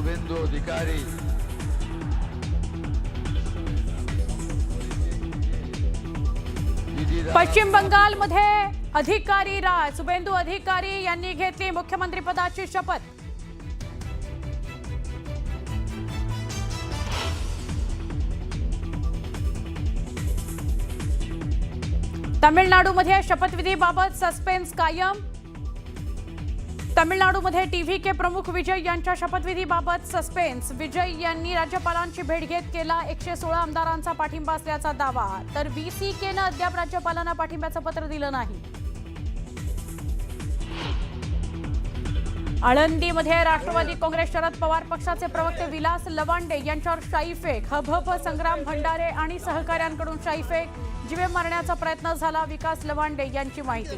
शुभेंदु अधिकारी, पश्चिम बंगालमध्ये अधिकारी राज शुभेंदु अधिकारी यांनी घेतली मुख्यमंत्रीपदाची शपथ। तमिळनाडूमध्ये शपथविधीबाबत सस्पेन्स कायम। तमिळनाडूमध्ये टीव्हीके प्रमुख विजय यांच्या शपथविधीबाबत सस्पेन्स। विजय यांनी राज्यपालांची भेट घेत केला 116 आमदारांचा पाठिंबा असल्याचा दावा, तर व्हीसीकेनं अद्याप राज्यपालांना पाठिंब्याचं पत्र दिलं नाही। आळंदीमध्ये राष्ट्रवादी काँग्रेस शरद पवार पक्षाचे प्रवक्ते विलास लवांडे यांच्यावर शाईफेक। हभप संग्राम भंडारे आणि सहकाऱ्यांकडून शाईफेक, जीवे मारण्याचा प्रयत्न झाला, विकास लवांडे यांची माहिती।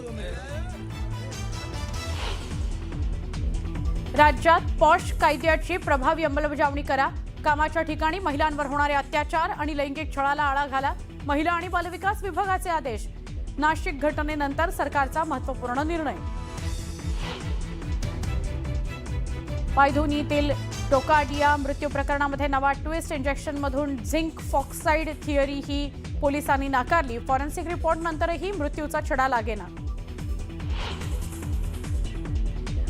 राज्यात पॉश कायद्याची प्रभावी अंमलबजावणी करा, कामाच्या ठिकाणी महिलांवर होणारे अत्याचार आणि लैंगिक छळाला आळा घाला, महिला आणि बालविकास विभागाचे आदेश। नाशिक घटनेनंतर सरकारचा महत्त्वपूर्ण निर्णय। पायधुनीतील टोकाडिया मृत्यू प्रकरणामध्ये नवा ट्विस्ट, इंजेक्शनमधून झिंक फॉक्साईड थिअरी ही पोलिसांनी नाकारली, फॉरेन्सिक रिपोर्ट नंतरही मृत्यूचा छडा लागेना।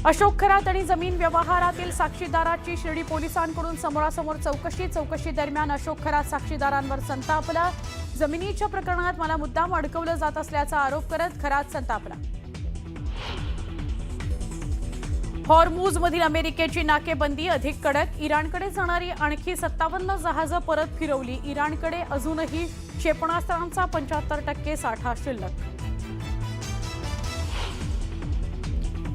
अशोक खरात आणि जमीन व्यवहारातील साक्षीदाराची शिर्डी पोलिसांकडून समोरासमोर चौकशी दरम्यान अशोक खरात साक्षीदारांवर संतापला। जमिनीच्या प्रकरणात मला मुद्दाम अडकवलं जात असल्याचा आरोप करत खरात संतापला। हॉर्मुझमधील अमेरिकेची नाकेबंदी अधिक कडक, इराणकडे जाणारी आणखी 57 जहाजं परत फिरवली, इराणकडे अजूनही क्षेपणास्त्रांचा 75% साठा शिल्लक।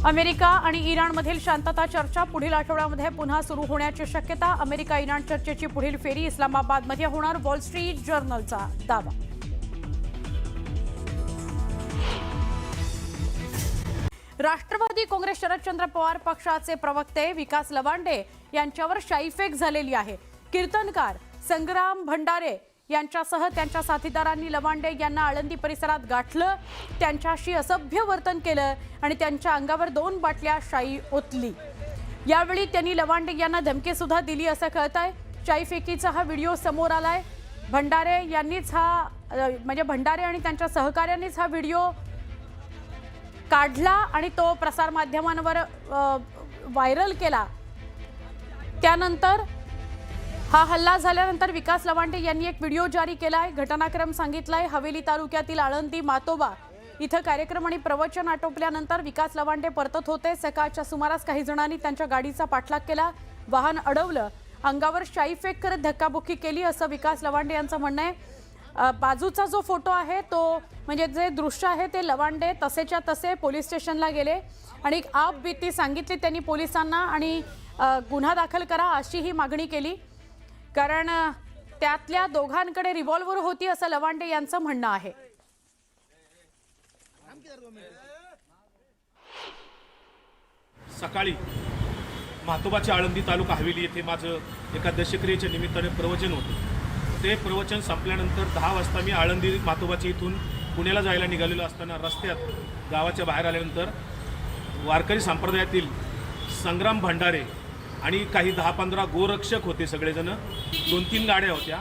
अमेरिका आणि इराणमधील शांतता चर्चा पुढील आठवड्यामध्ये पुन्हा सुरू होण्याची शक्यता, अमेरिका इराण चर्चेची पुढील फेरी इस्लामाबादमध्ये होणार, वॉल स्ट्रीट जर्नलचा दावा। राष्ट्रवादी काँग्रेस शरदचंद्र पवार पक्षाचे प्रवक्ते विकास लवांडे यांच्यावर शाईफेक झालेली आहे। कीर्तनकार संग्राम भंडारे यांच्यासह त्यांच्या साथीदारांनी लवांडे यांना आळंदी परिसरात गाठलं, त्यांच्याशी असभ्य वर्तन केलं आणि त्यांच्या अंगावर 2 बाटल्या शाई ओतली। यावेळी त्यांनी लवांडे यांना धमकी सुद्धा दिली असं कळतंय। शाईफेकीचा हा व्हिडिओ समोर आलाय। भंडारे आणि त्यांच्या सहकाऱ्यांनीच हा व्हिडिओ काढला आणि तो प्रसार माध्यमांवर व्हायरल केला। त्यानंतर हा हल्ला झाल्यानंतर विकास लवांडे यांनी एक व्हिडिओ जारी केलाय, घटनाक्रम सांगितलाय। हवेली तालुक्यातील आळंदी मातोबा इथं कार्यक्रम आणि प्रवचन आटोपल्यानंतर विकास लवांडे परतत होते। सकाळच्या सुमारास काही जणांनी त्यांच्या गाडीचा पाठलाग केला, वाहन अडवलं, अंगावर शाईफेक करत धक्काबुक्की केली असं विकास लवांडे यांचं म्हणणं आहे। बाजूचा जो फोटो आहे तो म्हणजे जे दृश्य आहे ते लवांडे तसेच्या तसे पोलीस स्टेशनला गेले आणि एक आपबीती सांगितली त्यांनी पोलिसांना आणि गुन्हा दाखल करा अशी ही मागणी केली, कारण त्यातल्या दोघांकडे रिव्हॉल्वर होती असं लवांडे यांचं म्हणणं आहे। सकाळी मातोबाच्या आळंदी तालुका हवेली येथे माझं एका दशक्रियेच्या निमित्ताने प्रवचन होतं। ते प्रवचन संपल्यानंतर 10 वाजता मी आळंदी मातोबाच्या इथून पुण्याला जायला निघालेलो असताना रस्त्यात गावाच्या बाहेर आल्यानंतर वारकरी संप्रदायातील संग्राम भंडारे आणि काही 10-15 गोरक्षक होते, सगळेजण 2-3 गाड्या होत्या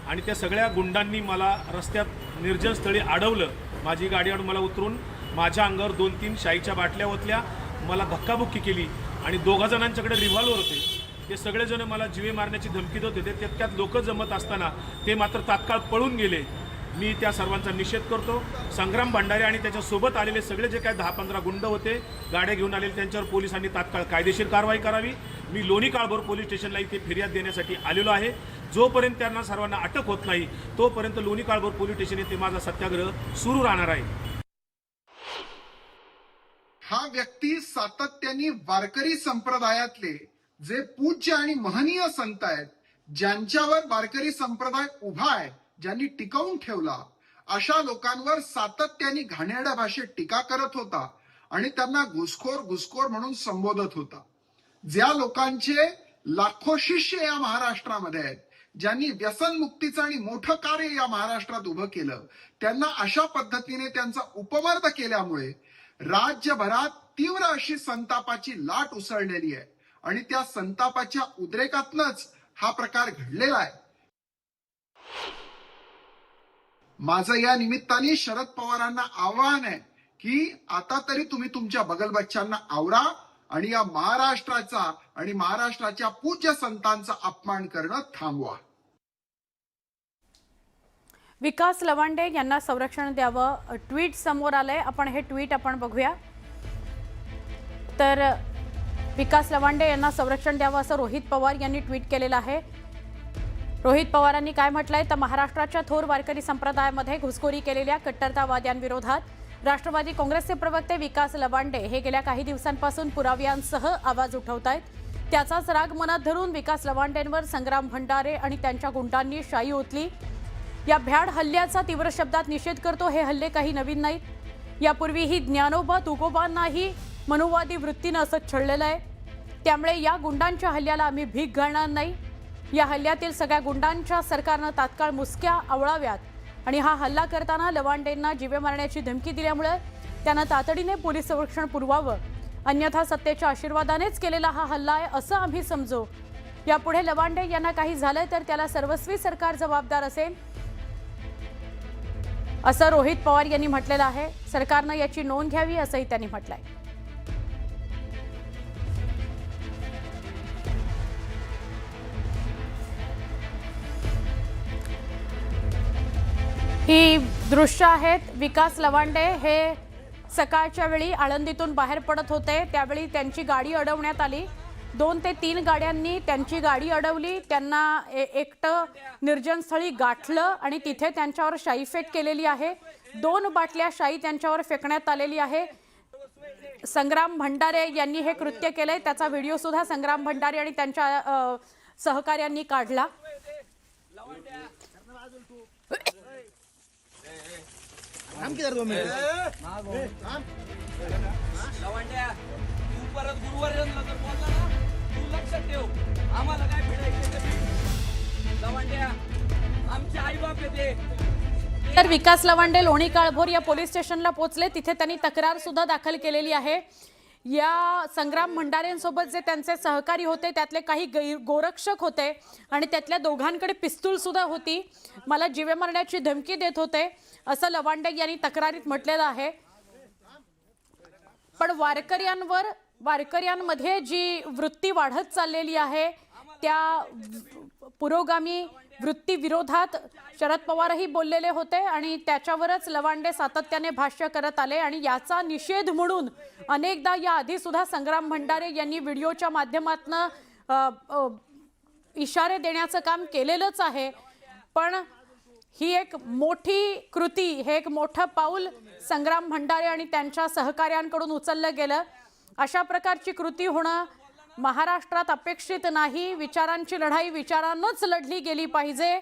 आणि त्या सगळ्या गुंडांनी मला रस्त्यात निर्जन स्थळी अडवलं। माझी गाडी आणून मला उतरून माझ्या अंगावर 2-3 शाईच्या बाटल्या ओतल्या, मला धक्काबुक्की केली आणि 2 जणांच्याकडे रिव्हॉल्वर होते। ते सगळेजण मला जीवे मारण्याची धमकी देत होते। त्यात लोक जमत असताना ते मात्र तात्काळ पळून गेले। मी त्या सर्वांचा निषेध करतो। संग्राम भंडारे आणि त्याच्यासोबत आलेले सगळे जे काही 10-15 गुंड होते, गाड्या घेऊन आलेले, त्यांच्यावर पोलिसांनी तात्काळ कायदेशीर कारवाई करावी। मी लोणी काळभोर पोलीस स्टेशनला इथे फिर्याद देण्यासाठी आलेलो आहे। जोपर्यंत त्यांना सर्वांना अटक होत नाही तोपर्यंत लोणी काळभोर पोलीस स्टेशन येथे माझा सत्याग्रह सुरू राहणार आहे। हा व्यक्ती सातत्याने वारकरी संप्रदायातले जे पूज्य आणि महनीय संत आहेत, ज्यांच्यावर वारकरी संप्रदाय उभा आहे, ज्यांनी टिकवून ठेवला, अशा लोकांवर सातत्याने घाणेरड्या भाषेत टीका करत होता आणि त्यांना घुसखोर म्हणून संबोधत होता। ज्या लोकांचे लाखो शिष्य या महाराष्ट्रामध्ये आहेत, ज्यांनी व्यसनमुक्तीचं आणि मोठं कार्य या महाराष्ट्रात उभं केलं, त्यांना अशा पद्धतीने त्यांचा उपमर्द केल्यामुळे राज्यभरात तीव्र अशी संतापाची लाट उसळलेली आहे आणि त्या संतापाच्या उद्रेकातनच हा प्रकार घडलेला आहे. माझं या निमित्ताने शरद पवारांना आवाहन आहे की आता तरी तुम्ही तुमच्या बगलबच्च्यांना आवरा आणि या महाराष्ट्राचा आणि महाराष्ट्राच्या पूज्य संतांचा अपमान करणं थांबवा. विकास लवांडे यांना संरक्षण द्यावं ट्विट समोर आलंय. आपण हे ट्विट बघूया. तर विकास लवांडे यांना संरक्षण द्यावं असं रोहित पवार यांनी ट्विट केलेलं आहे. रोहित पवारांनी काय म्हटलंय तर महाराष्ट्राच्या थोर वारकरी संप्रदायामध्ये घुसखोरी केलेल्या कट्टरतावाद्यांविरोधात राष्ट्रवादी काँग्रेसचे प्रवक्ते विकास लवांडे हे गेल्या काही दिवसांपासून पुराव्यांसह आवाज उठवतायत. त्याचाच राग मनात धरून विकास लवांडेंवर संग्राम भंडारे आणि त्यांच्या गुंडांनी शाई ओतली. या भ्याड हल्ल्याचा तीव्र शब्दात निषेध करतो. हे हल्ले काही नवीन नाहीत. यापूर्वीही ज्ञानोबा तुकोबांनाही मनुवादी वृत्तीनं असं छळलेलं आहे. त्यामुळे या गुंडांच्या हल्ल्याला आम्ही भीक घालणार नाही. या हल्ल्यातील सगळ्या गुंडांच्या सरकारनं तात्काळ मुसक्या आवळाव्यात आणि हा हल्ला करताना लवांडेंना जीवे मारण्याची धमकी दिल्यामुळे त्यांना तातडीने पोलीस संरक्षण पुरवावं. अन्यथा सत्तेच्या आशीर्वादानेच केलेला हा हल्ला आहे असं आम्ही समजू. यापुढे लवांडे यांना काही झालं तर त्याला सर्वस्वी सरकार जबाबदार असेल असं रोहित पवार यांनी म्हटलेलं आहे. सरकारनं याची नोंद घ्यावी असंही त्यांनी म्हटलंय. ही दृश्य आहेत. विकास लवांडे हे सकाळच्या वेळी आळंदीतून बाहेर पडत होते. त्यावेळी त्यांची गाडी अडवण्यात आली. 2 ते 3 गाड्यांनी त्यांची गाडी अडवली. त्यांना एकटं निर्जन स्थळी गाठलं आणि तिथे त्यांच्यावर शाईफेक केलेली आहे. 2 बाटल्या शाई त्यांच्यावर फेकण्यात आलेली आहे. संग्राम भंडारे यांनी हे कृत्य केलंय. त्याचा व्हिडिओ सुद्धा संग्राम भंडारे आणि त्यांच्या सहकार्यांनी काढला. लवांड्या तू परत गुरुवारला जर बोलला ना तू लक्षात ठेव आम्हाला काय भिडायचं लवांड्या आमचे आई बाप येते. तर विकास लवांडे लोणी काळभोर या पोलीस स्टेशनला पोहोचले. तिथे त्यांनी तक्रार सुद्धा दाखल केलेली आहे. या संग्राम भंडारेंसोबत जे त्यांचे सहकारी होते त्यातले काही गोरक्षक होते आणि त्यातल्या दोघांकडे पिस्तूल सुद्धा होती. मला जीवे मारण्याची धमकी देत होते असं लवांडे यांनी तक्रारीत म्हटलेलं आहे. पण वारकऱ्यांमध्ये जी वृत्ती वाढत चाललेली आहे त्या पुरोगामी वृत्ती विरोधात शरद पवारही बोललेले होते आणि त्याच्यावरच लवांडे सातत्याने भाष्य करत आले आणि याचा निषेध म्हणून अनेकदा या आधी सुद्धा संग्राम भंडारे यांनी व्हिडिओच्या माध्यमातून इशारे देण्याचं काम केलेलंच आहे. पण ही एक मोठी कृती, हे एक मोठं पाऊल संग्राम भंडारे आणि त्यांच्या सहकार्यांकडून उचललं गेलं. अशा प्रकारची कृती होणं महाराष्ट्रात अपेक्षित नाही. विचारांची लढाई विचारांनच लढली गेली पाहिजे.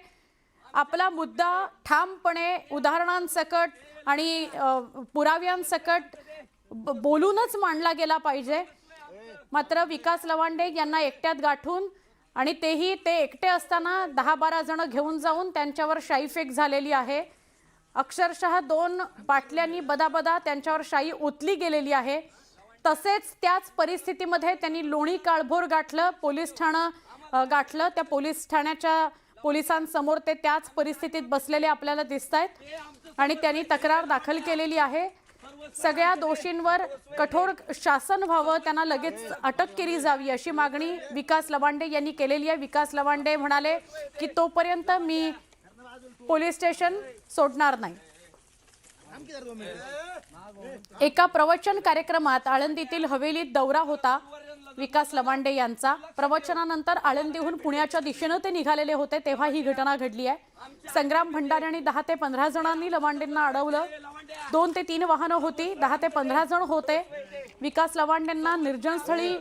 आपला मुद्दा ठामपणे उदाहरणांसकट आणि पुराव्यांसकट बोलूनच मांडला गेला पाहिजे. मात्र विकास लवांडे यांना एकट्यात गाठून आणि तेही ते एकटे असताना 10-12 जण घेऊन जाऊन त्यांच्यावर शाईफेक झालेली आहे. अक्षरशः 2 बाटल्यांनी बदाबदा त्यांच्यावर शाई ओतली गेलेली आहे. तसेच त्याच परिस्थितीमध्ये त्यांनी लोणी काळभोर गाठलं, पोलीस ठाणं गाठलं. त्या पोलीस ठाण्याच्या पोलिसांसमोर ते त्याच परिस्थितीत बसलेले आपल्याला दिसत आहेत आणि त्यांनी तक्रार दाखल केलेली आहे. सगळ्या दोषींवर कठोर शासन व्हावं, त्यांना लगेच अटक केली जावी अशी मागणी विकास लवांडे यांनी केलेली आहे. विकास लवांडे म्हणाले की तोपर्यंत मी पोलीस स्टेशन सोडणार नाही. एका प्रवचन कार्यक्रमात आळंदीतील हवेलीत दौरा होता विकास लवांडे यांचा. प्रवचनानंतर आळंदीहून पुण्याच्या दिशेने ते निघालेले होते तेव्हा ही घटना घडली आहे. संग्राम भंडारे आणि 10 ते 15 जणांनी लवांडेंना अडवलं. 2 ते 3 वाहनं होती, 10 ते 15 जण होते. विकास लवांडेंना निर्जन स्थळी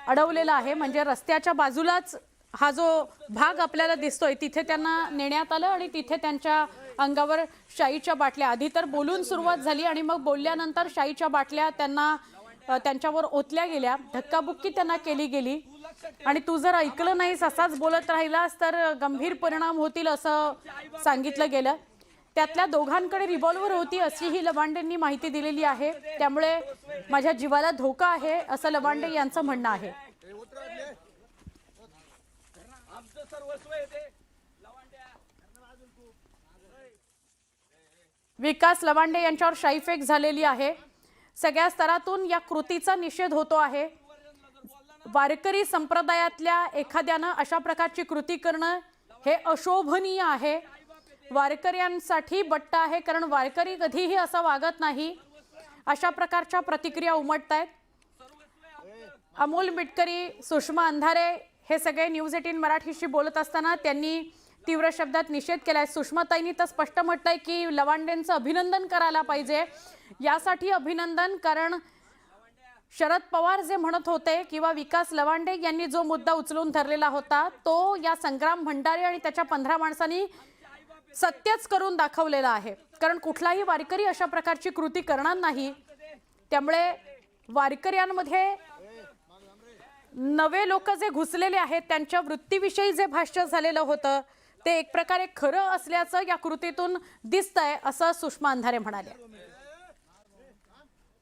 अडवलेलं आहे. म्हणजे रस्त्याच्या बाजूलाच हा जो भाग आपल्याला दिसतोय तिथे त्यांना नेण्यात आलं आणि तिथे त्यांच्या अंगावर शाईच्या बाटल्या, आधी तर बोलून सुरुवात झाली आणि मग बोलल्यानंतर शाईच्या बाटल्या त्यांच्यावर ओतल्या गेल्या. धक्काबुक्की त्यांना केली गेली आणि तू जर ऐकलं नाहीस, असाच बोलत राहिलास तर गंभीर परिणाम होतील असं सांगितलं गेलं. त्यातल्या दोघांकडे रिव्हॉल्वर होती अशी ही लवांडेंनी माहिती दिलेली आहे. त्यामुळे माझ्या जीवाला धोका आहे असं लवांडे यांचं म्हणणं आहे. आमचं सर्वस्व आहे ते लवांड्या. विकास लवांडे यांच्यावर शाईफेक झालेली आहे. सगळ्या स्तरातून या कृतीचा निषेध होतो आहे. वारकरी संप्रदायातल्या एखाद्यानं अशा प्रकारची कृती करणं हे अशोभनीय आहे. वारकऱ्यांसाठी बट्ट आहे, कारण वारकरी कधीही असं वागत नाही. अशा प्रकारच्या प्रतिक्रिया उमटतायत. अमोल मिटकरी, सुषमा अंधारे हे सगळे न्यूज 18 मराठीशी बोलत असताना त्यांनी तीव्र शब्दात निषेध केलाय. सुषमाताईंनी तर स्पष्ट म्हटलंय की लवांडेंचं अभिनंदन करायला पाहिजे. यासाठी अभिनंदन, कारण शरद पवार जे म्हणत होते किंवा विकास लवांडे यांनी जो मुद्दा उचलून धरलेला होता तो या संग्राम भंडारे आणि त्याच्या 15 माणसांनी सत्यच करून दाखवलेला आहे. कारण कुठलाही वारकरी अशा प्रकारची कृती करणार नाही. त्यामुळे वारकऱ्यांमध्ये नवे लोक जे घुसलेले आहेत त्यांच्या वृत्तीविषयी जे भाष्य झालेलं होतं ते एक प्रकारे खरं असल्याचं या कृतीतून दिसतंय, असं सुषमा अंधारे म्हणाल्या.